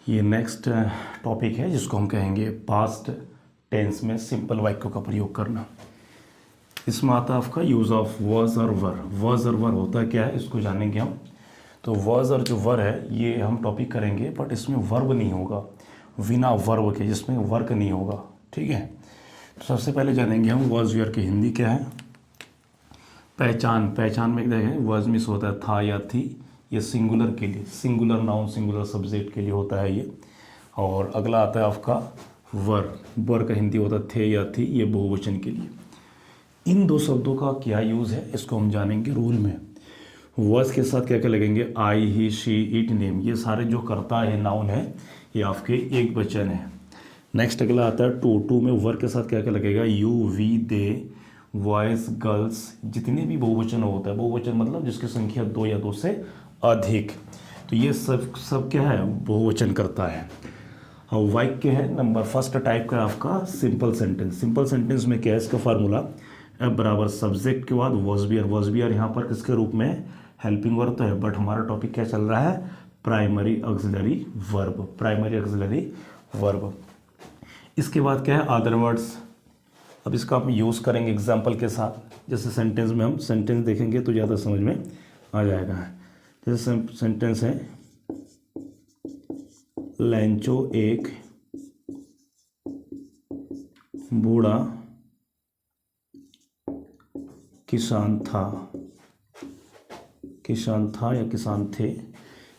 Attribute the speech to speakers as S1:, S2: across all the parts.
S1: ये next topic है जिसको हम कहेंगे पास्ट टेंस में सिंपल वाक्यों का प्रयोग करना। इसमें आता है आपका यूज़ ऑफ वॉज और वर। वॉज और वर होता है क्या है इसको जानेंगे हम। तो वॉज और जो वर है ये हम टॉपिक करेंगे, बट इसमें वर्ब नहीं होगा, बिना वर्ब के, जिसमें वर्क नहीं होगा। ठीक है, तो सबसे पहले जानेंगे हम वॉज वर की हिंदी क्या है। पहचान, पहचान में देखें वॉज मिस होता है था या थी, ये सिंगुलर के लिए, सिंगुलर नाउन सिंगुलर सब्जेक्ट के लिए होता है ये। और अगला आता है आपका वर। वर का हिंदी होता है थे या थी, ये बहुवचन के लिए। इन दो शब्दों का क्या यूज़ है इसको हम जानेंगे रूल में। वॉज के साथ क्या क्या लगेंगे, आई ही शी इट नेम, ये सारे जो करता है नाउन है ये आपके एक वचन है। नेक्स्ट अगला आता है टू। टू में वर के साथ क्या क्या लगेगा, you we they boys girls, जितने भी बहुवचन होता है, बहुवचन मतलब जिसकी संख्या दो या दो से अधिक, तो ये सब क्या है बहुवचन करता है। और वाक्य है नंबर फर्स्ट टाइप का आपका सिंपल सेंटेंस। सिंपल सेंटेंस में क्या है इसका फार्मूला, अब बराबर सब्जेक्ट के बाद was be are. Was be are यहाँ पर किसके रूप में, हेल्पिंग वर्ब तो है, बट हमारा टॉपिक क्या चल रहा है, primary auxiliary verb, primary auxiliary verb. इसके बाद क्या है अदर वर्ड्स। अब इसका हम यूज़ करेंगे एग्जाम्पल के साथ। जैसे सेंटेंस में हम सेंटेंस देखेंगे तो ज़्यादा समझ में आ जाएगा। जैसे सेंटेंस है, लैंचो एक बूढ़ा किसान था, किसान था या किसान थे।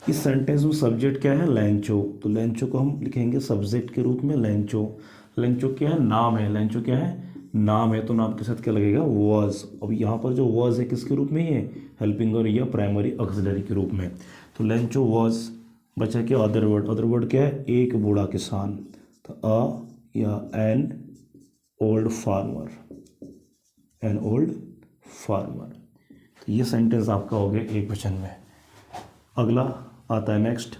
S1: इस सेंटेंस में सब्जेक्ट क्या है, लैंचो, तो लैंचो को हम लिखेंगे सब्जेक्ट के रूप में लैंचो। लैंचो क्या है, नाम है, लैंचो क्या है, नाम है, तो नाम के साथ क्या लगेगा, वॉज। अब यहाँ पर जो वॉज है किसके रूप में, ये हेल्पिंग और या प्राइमरी ऑक्सिलरी के रूप में। तो लैंचो वॉज, बचा क्या अदर वर्ड। अदर वर्ड क्या है, एक बूढ़ा किसान, तो अ या an old farmer, an old farmer. तो ये सेंटेंस आपका हो गया एक वचन में। अगला आता है नेक्स्ट,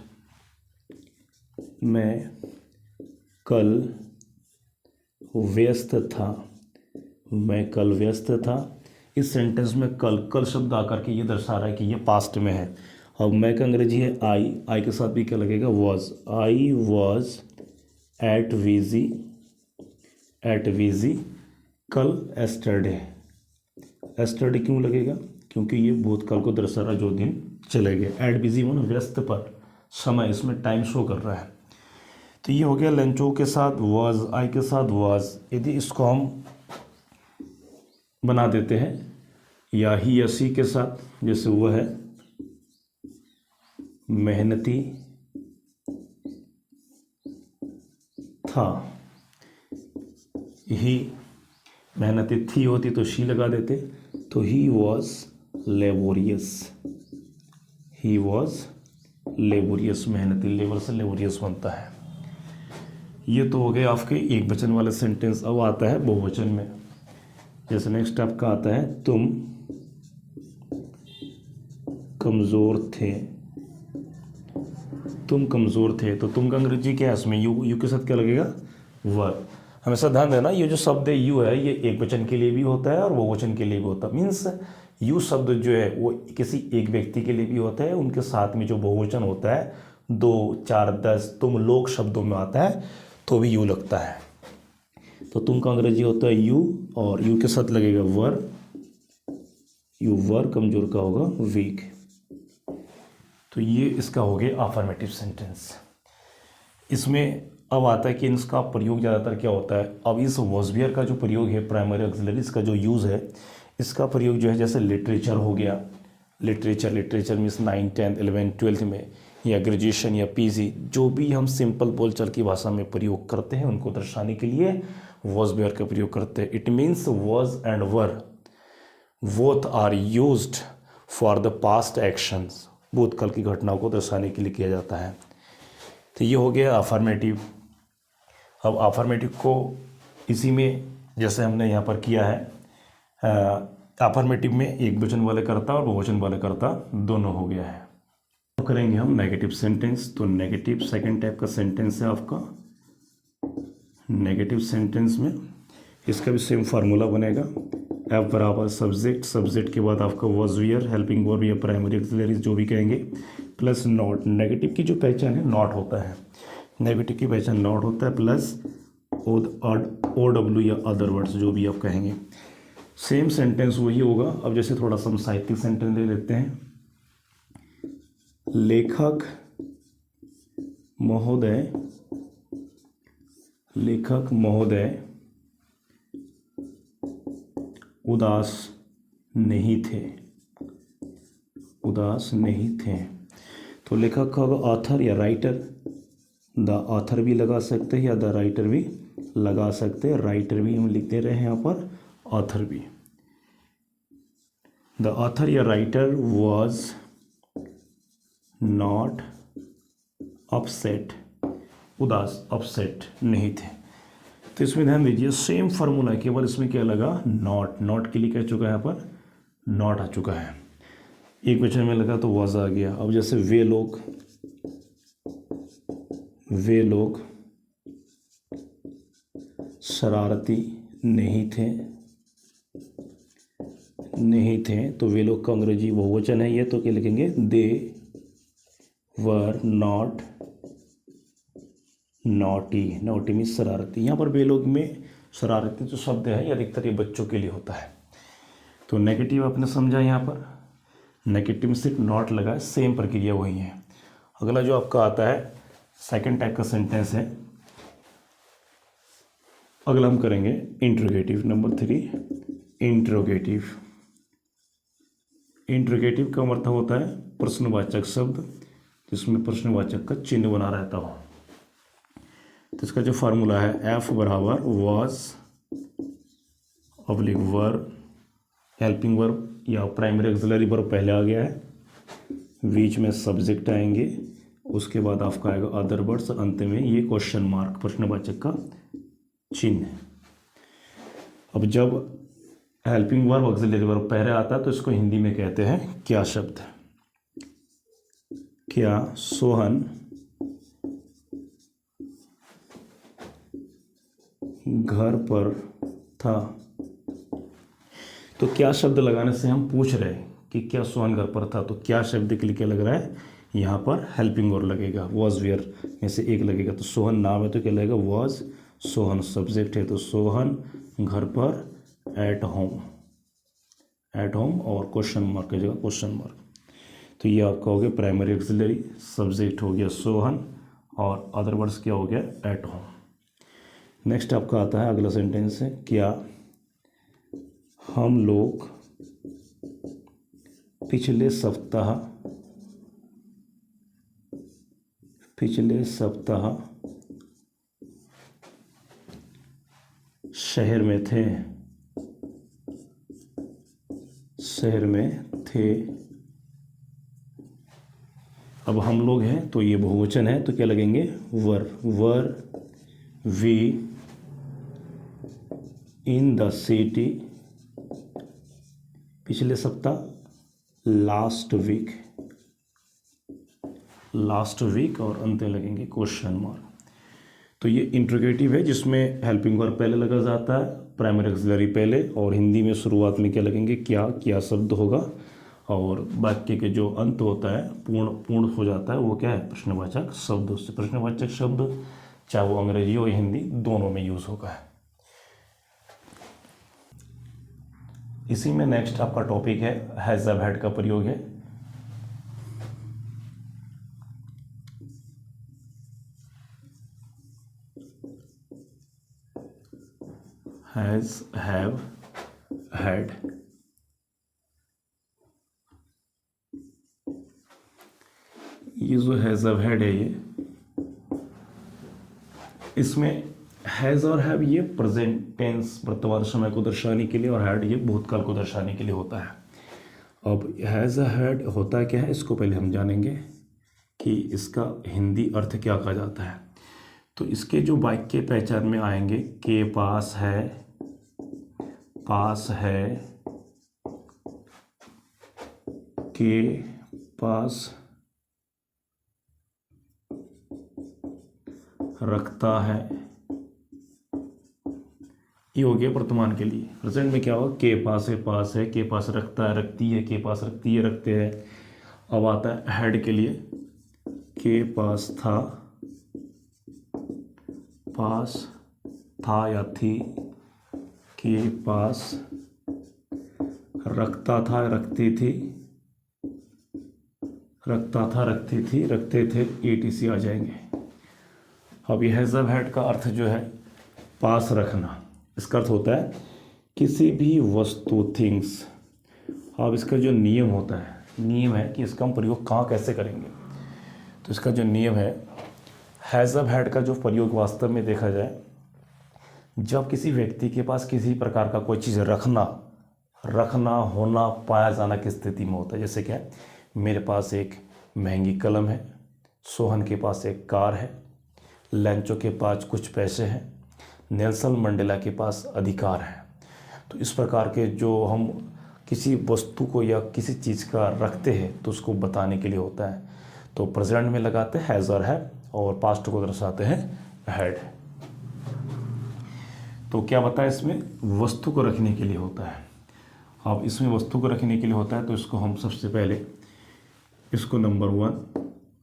S1: मैं कल व्यस्त था, मैं कल व्यस्त था। इस सेंटेंस में कल, कल शब्द आकर के ये दर्शा रहा है कि ये पास्ट में है। अब मैं का अंग्रेजी है आई, आई के साथ भी क्या लगेगा, वॉज। आई वॉज एट वीजी, एट वीजी कल एस्टरडे। एस्टरडे क्यों लगेगा, क्योंकि ये भूतकाल को दर्शा रहा है जो दिन चले गए। एट बिजी मानो व्यस्त पर, समय, इसमें टाइम शो कर रहा है। तो ये हो गया लंचो के साथ वॉज, आई के साथ वॉज। यदि इसको हम बना देते हैं या ही या सी के साथ, जैसे वो है मेहनती था, ही मेहनती थी होती तो शी लगा देते, तो he was laborious, he was laborious, मेहनती, लेबर से लेबोरियस बनता है। ये तो हो गए आपके एक वचन वाले सेंटेंस। अब आता है बहुवचन में। जैसे नेक्स्ट आपका आता है तुम कमज़ोर थे, तुम कमज़ोर थे, तो तुम का अंग्रेजी क्या है, इसमें यू, यू के साथ क्या लगेगा, वर। हमेशा ध्यान देना ये जो शब्द है यू है, ये एक वचन के लिए भी होता है और बहुवचन के लिए भी होता है। मीन्स यू शब्द जो है वो किसी एक व्यक्ति के लिए भी होता है, उनके साथ में जो बहुवचन होता है 2 4 10 तुम लोग शब्दों में आता है तो भी यू लगता है। तो तुम का अंग्रेजी होता है यू, और यू के साथ लगेगा वर, यू वर, कमजोर का होगा वीक। तो ये इसका हो गया अफर्मेटिव सेंटेंस। इसमें अब आता है कि इसका प्रयोग ज़्यादातर क्या होता है। अब इस वॉज बी आर का जो प्रयोग है, प्राइमरी ऑक्सिलरीज का जो यूज़ है, इसका प्रयोग जो है जैसे लिटरेचर हो गया, literature, literature means 9th 10th 11th 12th में, या ग्रेजुएशन या पीजी, जो भी हम सिंपल बोलचाल की भाषा में प्रयोग करते हैं उनको दर्शाने के लिए वॉज बी आर का प्रयोग करते हैं। It means was and were both are used for the past actions, भूतकाल की घटनाओं को दर्शाने के लिए किया जाता है। तो ये हो गया अफर्मेटिव। अब अफर्मेटिव को इसी में जैसे हमने यहाँ पर किया है, अफर्मेटिव में एक वचन वाले कर्ता और बहुवचन वाले कर्ता दोनों हो गया है। तो करेंगे हम नेगेटिव सेंटेंस। तो नेगेटिव सेकंड टाइप का सेंटेंस है आपका। नेगेटिव सेंटेंस में इसका भी सेम फार्मूला बनेगा, एफ बराबर सब्जेक्ट, सब्जेक्ट के बाद आपका वॉज वियर, हेल्पिंग वर्ब या प्राइमरी ऑक्सिलरीज जो भी कहेंगे, प्लस नॉट। नेगेटिव की जो पहचान है नॉट होता है। नेगेटिव की पहचान नॉट होता है प्लस ओ डब्ल्यू या अदर वर्ड्स जो भी आप कहेंगे। सेम सेंटेंस वही होगा। अब जैसे थोड़ा सा हम साहित्यिक सेंटेंस ले लेते हैं। लेखक महोदय उदास नहीं थे। तो लेखक का ऑथर या राइटर, द ऑथर भी लगा सकते हैं या द राइटर भी लगा सकते हैं। राइटर भी हम लिख दे रहे हैं यहाँ पर, ऑथर भी। द ऑथर या राइटर वॉज नॉट अपसेट, उदास, अपसेट नहीं थे। तो इसमें ध्यान दीजिए सेम फार्मूला, केवल इसमें क्या लगा, नॉट के लिए क्या चुका है यहाँ पर, नॉट आ चुका है। एक क्वेश्चन में लगा तो वॉज आ गया। अब जैसे वे लोग शरारती नहीं थे, तो वे लोग का अंग्रेजी बहुवचन है ये, तो क्या लिखेंगे, दे वर नॉट नॉटी मीन्स शरारती। यहाँ पर वे लोग में शरारती जो शब्द है ये अधिकतर ये बच्चों के लिए होता है। तो नेगेटिव आपने समझा, यहाँ पर नेगेटिव में सिर्फ नॉट लगा है, सेम प्रक्रिया वही है। अगला जो आपका आता है सेकंड टाइप का सेंटेंस है, अगला हम करेंगे इंट्रोगेटिव। नंबर 3 इंट्रोगेटिव का मतलब होता है प्रश्नवाचक शब्द जिसमें प्रश्नवाचक का चिन्ह बना रहता हो। तो इसका जो फार्मूला है एफ बराबर was oblique verb, helping verb या प्राइमरी ऑक्सिलरी वर्ब पहले आ गया है, बीच में सब्जेक्ट आएंगे, उसके बाद आपका आएगा अदर वर्ड्स, अंत में ये क्वेश्चन मार्क प्रश्नवाचक का चिन्ह। अब जब हेल्पिंग वर्ब ऑक्सिलरी वर्ब पहले आता है तो इसको हिंदी में कहते हैं क्या शब्द। क्या सोहन घर पर था। तो क्या शब्द लगाने से हम पूछ रहे हैं कि क्या सोहन घर पर था, तो क्या शब्द के लिए क्या लग रहा है, यहाँ पर हेल्पिंग वर्ब लगेगा, वॉज वेयर में से एक लगेगा। तो सोहन नाम है तो क्या लगेगा, वॉज। सोहन सब्जेक्ट है तो सोहन घर पर, एट होम और क्वेश्चन मार्क की जगह क्वेश्चन मार्क। तो ये आपका हो गया प्राइमरी ऑक्सिलरी, सब्जेक्ट हो गया सोहन और अदर वर्ड्स क्या हो गया, एट होम। नेक्स्ट आपका आता है अगला सेंटेंस है, क्या हम लोग पिछले सप्ताह शहर में थे। अब हम लोग हैं तो ये बहुवचन है तो क्या लगेंगे, were we in the city, पिछले सप्ताह, लास्ट वीक और अंत में लगेंगे क्वेश्चन मार्क। तो ये इंट्रोगेटिव है जिसमें हेल्पिंग वर्ब पहले लगा जाता है, प्राइमरी ऑक्सिलरी पहले, और हिंदी में शुरुआत में क्या लगेंगे, क्या शब्द होगा, और वाक्य के जो अंत होता है पूर्ण हो जाता है वो क्या है, प्रश्नवाचक शब्द। उससे प्रश्नवाचक शब्द चाहे वो अंग्रेजी हो या हिंदी दोनों में यूज होगा। इसी में नेक्स्ट आपका टॉपिक है हैज हैव हैड का प्रयोग है। हैज हैव हैड, ये जो हैज हैव हैड है ये, इसमें हैज़ और हैव ये प्रेजेंट टेंस वर्तमान समय को दर्शाने के लिए और हैड ये भूतकाल को दर्शाने के लिए होता है। अब हैज़ हैड होता क्या है इसको पहले हम जानेंगे कि इसका हिंदी अर्थ क्या कहा जाता है। तो इसके जो वाक्य पहचान में आएंगे, के पास है, के पास रखता है, ये हो गया वर्तमान के लिए। प्रेजेंट में क्या होगा, के पास है, के पास रखता है, रखती है, के पास रखती है, रखते हैं। अब आता है हेड के लिए, के पास था, पास था या थी, के पास, रखता था, रखती थी, रखता था, रखती थी, रखते थे, etc आ जाएंगे। अब ये हैज़ हैड का अर्थ जो है पास रखना, इसका अर्थ होता है किसी भी वस्तु, थिंग्स। अब इसका जो नियम होता है, नियम है कि इसका हम प्रयोग कहाँ कैसे करेंगे। तो इसका जो नियम है, हैज़ हैड का जो प्रयोग वास्तव में देखा जाए, जब किसी व्यक्ति के पास किसी प्रकार का कोई चीज़ रखना होना, पाया जाना की स्थिति में होता है। जैसे क्या, मेरे पास एक महंगी कलम है, सोहन के पास एक कार है, लेंचो के पास कुछ पैसे हैं, नेल्सन मंडेला के पास अधिकार है। तो इस प्रकार के जो हम किसी वस्तु को या किसी चीज़ का रखते हैं तो उसको बताने के लिए होता है। तो प्रेजेंट में लगाते हैं हैज़ और हैव, और पास्ट को दर्शाते हैं हैड। तो क्या बताया, इसमें वस्तु को रखने के लिए होता है। अब इसमें वस्तु को रखने के लिए होता है तो इसको हम सबसे पहले इसको नंबर 1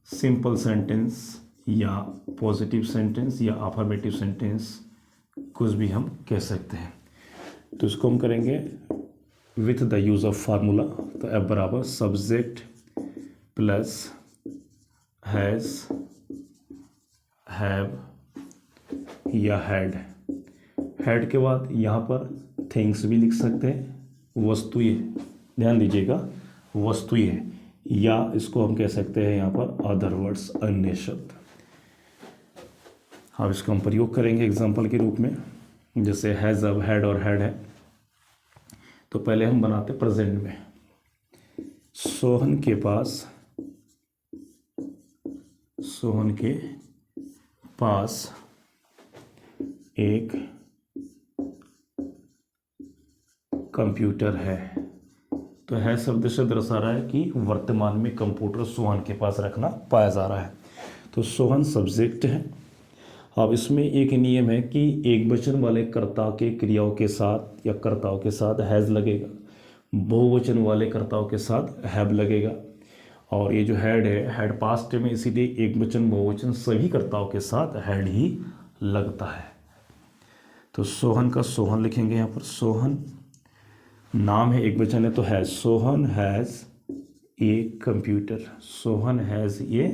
S1: सिंपल सेंटेंस या पॉजिटिव सेंटेंस या अफर्मेटिव सेंटेंस कुछ भी हम कह सकते हैं। तो इसको हम करेंगे with the use of formula. तो एफ बराबर सब्जेक्ट प्लस हैज़, हैव या हैड। हैड के बाद यहाँ पर थिंग्स भी लिख सकते हैं, वस्तुएं, ध्यान दीजिएगा वस्तुएं, या इसको हम कह सकते हैं यहाँ पर अदर वर्ड्स, अन्य शब्द। अब इसको हम प्रयोग करेंगे एग्जाम्पल के रूप में। जैसे हैज़, अब हैड और हैड है, तो पहले हम बनाते प्रेजेंट में। सोहन के पास एक कंप्यूटर है। तो है शब्द से दर्शा रहा है कि वर्तमान में कंप्यूटर सोहन के पास रखना पाया जा रहा है। तो सोहन सब्जेक्ट है। अब इसमें एक नियम है कि एक वचन वाले कर्ता के क्रियाओं के साथ या कर्ताओं के साथ हैज़ लगेगा, बहुवचन वाले कर्ताओं के साथ हैव लगेगा। और ये जो हैड है, हैड पास्ट में, इसीलिए एक वचन बहुवचन सभी कर्ताओं के साथ हैड ही लगता है। तो सोहन का सोहन लिखेंगे यहाँ पर, सोहन नाम है, एक वचन है तो has, Sohan has a computer, Sohan has a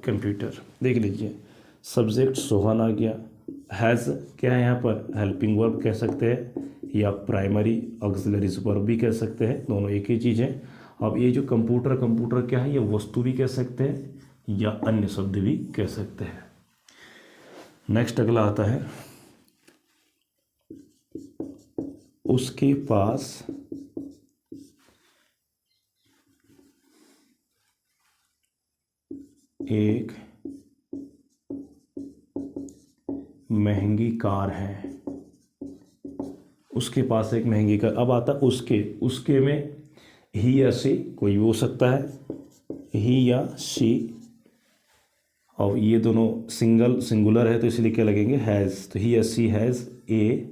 S1: computer. देख लीजिए सब्जेक्ट सोहन आ गया, हैज़ क्या है यहाँ पर, हेल्पिंग वर्ब कह सकते हैं या प्राइमरी ऑक्सिलरीज वर्ब भी कह सकते हैं, दोनों एक ही चीज़ है। अब ये जो कंप्यूटर क्या है, ये वस्तु भी कह सकते हैं या अन्य शब्द भी कह सकते हैं। नेक्स्ट अगला आता है, उसके पास एक महंगी कार है, उसके पास एक महंगी कार। अब आता उसके में ही या सी कोई भी हो सकता है, ही या सी, और ये दोनों सिंगुलर है तो इसलिए क्या लगेंगे, हैज़। तो ही या सी हैज़ ए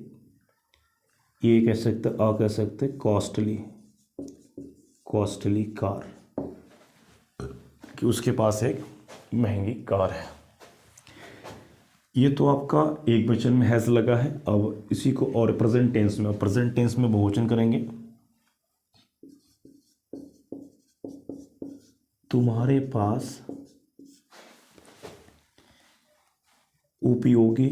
S1: कह सकते, आ कह सकते, कॉस्टली कार, कि उसके पास एक महंगी कार है। ये तो आपका एक वचन में हैज़ लगा है। अब इसी को और प्रेजेंट टेंस में बहुवचन करेंगे। तुम्हारे पास उपयोगी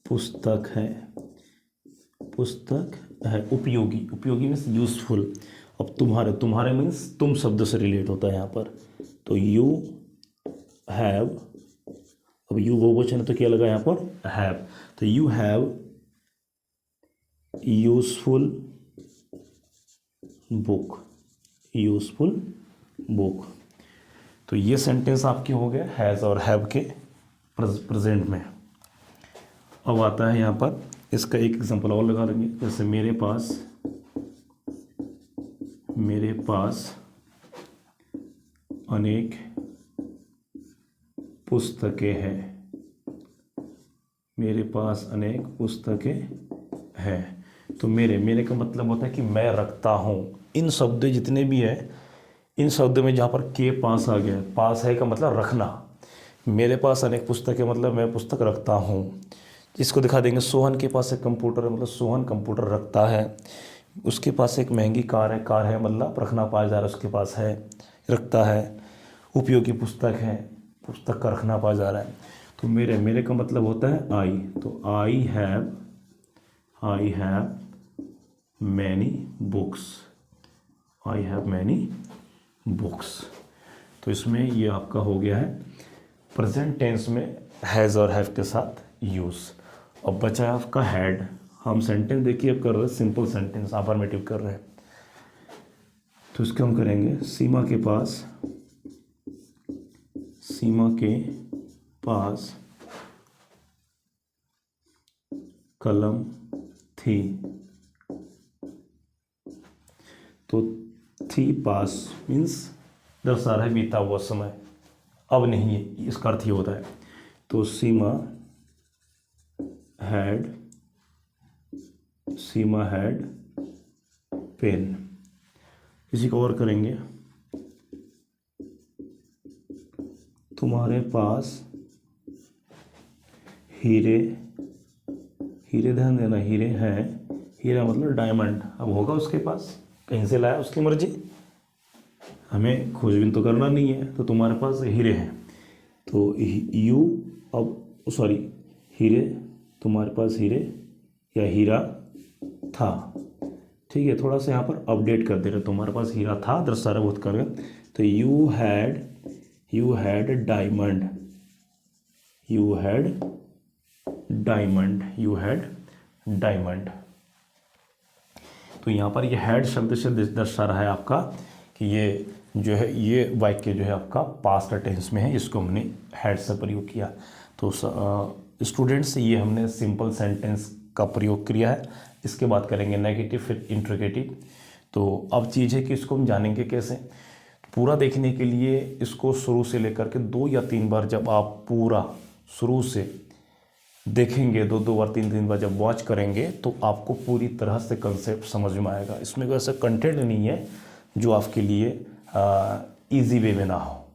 S1: पुस्तक है, उपयोगी मीन्स यूजफुल। अब तुम्हारे मीन्स तुम शब्द से रिलेट होता है यहाँ पर। तो यू हैव, अब यू बहुवचन है तो क्या लगा यहाँ पर, हैव। तो यू हैव यूजफुल बुक। तो ये सेंटेंस आपके हो गए हैज़ और हैव के प्रेजेंट में। अब आता है यहाँ पर, इसका एक एग्जांपल और लगा लेंगे। जैसे मेरे पास अनेक पुस्तकें हैं, मेरे पास अनेक पुस्तकें हैं। तो मेरे का मतलब होता है कि मैं रखता हूँ। इन शब्द जितने भी है, इन शब्दों में जहाँ पर के पास आ गया, पास है का मतलब रखना, मेरे पास अनेक पुस्तक है मतलब मैं पुस्तक रखता हूँ। इसको दिखा देंगे, सोहन के पास एक कंप्यूटर है मतलब सोहन कंप्यूटर रखता है। उसके पास एक महंगी कार है मतलब रखना पायदार उसके पास है, रखता है। उपयोगी पुस्तक है, पुस्तक का रखना पायदार है। तो मेरे का मतलब होता है आई, तो I have many books, I have many books. तो इसमें ये आपका हो गया है प्रेजेंट टेंस में हैज़ और हैव के साथ यूज़। अब बचा है आपका हैड। हम सेंटेंस देखिए अब कर रहे हैं सिंपल सेंटेंस, अफर्मेटिव कर रहे हैं। तो इसको हम करेंगे सीमा के पास कलम थी। तो थी पास मीन्स दर्शा रहा है बीता हुआ समय, अब नहीं है, इसका अर्थ ये होता है। तो सीमा हैड पेन। इसी को और करेंगे, तुम्हारे पास हीरे ध्यान देना, हीरे हैं, हीरा मतलब डायमंड। अब होगा उसके पास, कहीं से लाया उसकी मर्जी, हमें खोजबीन तो करना नहीं है। तो तुम्हारे पास हीरे हैं, तो हीरे, तुम्हारे पास हीरे या हीरा था। ठीक है, थोड़ा सा यहाँ पर अपडेट कर दे रहे, तुम्हारे पास हीरा था दर्शा रहे बहुत कर। तो यू हैड डायमंड। तो यहाँ पर ये हैड शब्द से दर्शा रहा है आपका कि ये जो है ये वाक्य जो है आपका पास्ट टेंस में है, इसको हमने हैड से प्रयोग किया। तो स्टूडेंट्स ये हमने सिंपल सेंटेंस का प्रयोग किया है। इसके बाद करेंगे नेगेटिव फिर इंट्रोगेटिव। तो अब चीज़ है कि इसको हम जानेंगे कैसे। पूरा देखने के लिए इसको शुरू से लेकर के 2 या 3 बार जब आप पूरा शुरू से देखेंगे, 2 बार 3 बार जब वॉच करेंगे तो आपको पूरी तरह से कंसेप्ट समझ में आएगा। इसमें कोई ऐसा कंटेंट नहीं है जो आपके लिए ईजी वे में ना हो।